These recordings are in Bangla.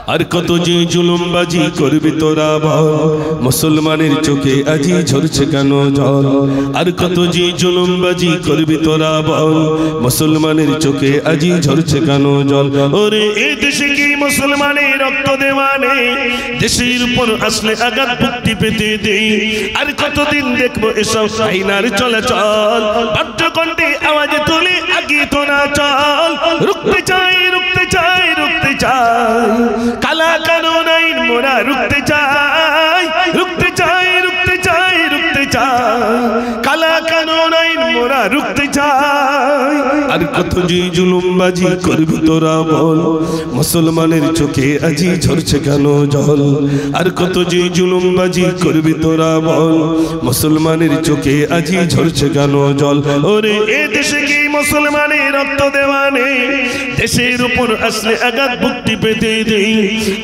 আর কত যে জুলুমবাজি করবি তোরা বল মুসলমানের চোখে আজি ঝরছে কেন জল আর কত যে জুলুমবাজি করবি তোরা বল মুসলমানের চোখে আজি ঝরছে কেন জল ওরে এই দেশে কি মুসলমানের রক্ত দেওয়া নেই দেশের উপর আসলে আঘাত মুক্তি পেতে দেই আর কতদিন দেখবো এসব আইনার চলাচল বাদ্যকণ্ঠে আওয়াজে তুলে আগিয়ে তোরা চল রুখতে চাই রুখতে চাই রুখতে চাই কালা কানুন আইন মোরা রুখতে চাই রুখতে চাই রুখতে চাই রুখতে চাই কালা কানুন আইন মোরা রুখতে চাই আর কত যে জুলুমবাজি করবি তোরা বল মুসলমানের চোখে আজি ঝরছে কেন জল আর কত যে জুলুমবাজি করবি তোরা বল মুসলমানের চোখে আজি ঝরছে কেন জল ওরে এ দেশে কি মুসলমানের রক্ত দেওয়া নেই দেশের উপর আসলে আঘাত মুক্তি পেতে দেই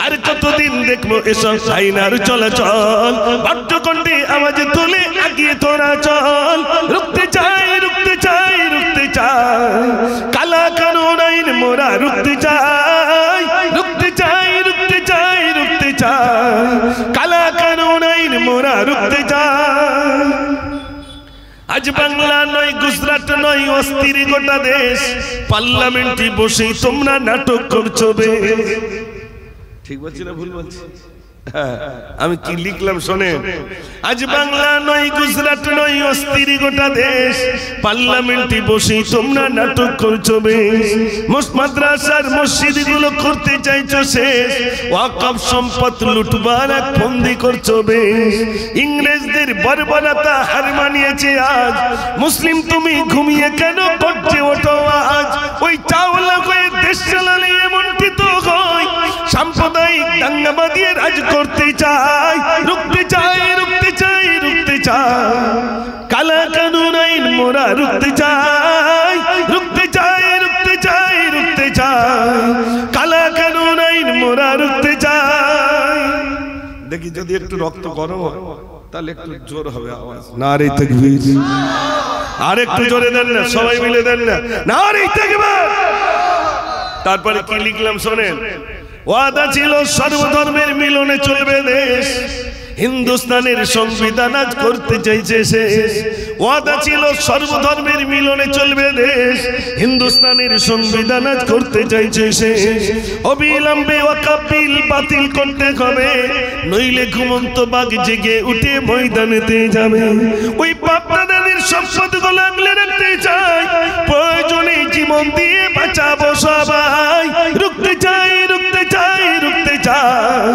আর কতদিন দেখবো এসব আইনার চলাচল বাদ্যকণ্ঠে আওয়াজে তুলে আগিয়ে তোরা চল রুখতে চাই রুখতে চাই রুখতে চাই কালা কানুন আইন মোরা রুখতে চাই রুখতে চাই রুখতে চাই রুখতে চাই কালা কানুন আইন মোরা রুখতে চাই আজ বাংলা নয় গুজরাট নয় অস্থির গোটা দেশ পার্লামেন্টে বসে তোমরা নাটক করছো বে ঠিক বলছি না ভুল বলছি আমি কি লিখলাম শোনেন আজ বাংলা নয় গুজরাট নয় অস্থির গোটা দেশ পার্লামেন্টে বসে তোমরা নাটক করছো বেশ মাদ্রাসার মসজিদ গুলো করতে চাইছো শেষ ওয়াকফ সম্পদ লুটবার এক ফন্দি করছো বেশ ইংরেজদের বর্বরতা হার মানিয়েছে আজ মুসলিম তুমি ঘুমিয়ে কেন করছে ওঠো আজ ওই চাওলা হয়ে দেশ চালালে এমনটি তো হয় সাম্প্রদায়িক দাঙ্গাবাদীর রাজ করতে চাই রুখতে চাই রুখতে চাই রুখতে চাই কালা কানুন আইন মোরা রুখতে চাই রুখতে চাই রুখতে চাই রুখতে চাই কালা কানুন আইন মোরা রুখতে চাই দেখি যদি একটু রক্ত গরম হয় তাহলে একটু জোর হবে আওয়াজ নারে তাকবীর আর একটু জোরে দেন না সবাই মিলে দেন না নারে তাকবীর তারপরে কি লিখলাম শোনেন ওয়াদা ছিল সর্বধর্মের মিলনে চলবে দেশ হিন্দুস্তানের সংবিধান আজ করতে চাইছে শেষ ওয়াদা ছিল সর্বধর্মের মিলনে চলবে দেশ হিন্দুস্তানের সংবিধান আজ করতে চাইছে শেষ অবিলম্বে ওয়াকফ বিল বাতিল করতে হবে নইলে ঘুমন্ত বাঘ জেগে উঠে ময়দানেতে যাবে ওই বাপ-দাদাদের সম্পদগুলো আগলে রাখতে চাই প্রয়োজনে জীবন দিয়ে বাঁচাবো সবাই রুখতে চাই রুখতে চাই রুখতে চাই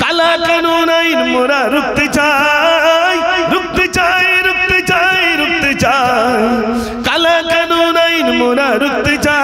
কালা কানুন আইন মোরা রুখতে চাই রুখতে চাই রুখতে চাই রুখতে চাই কালা কানুন আইন মোরা রুখতে চাই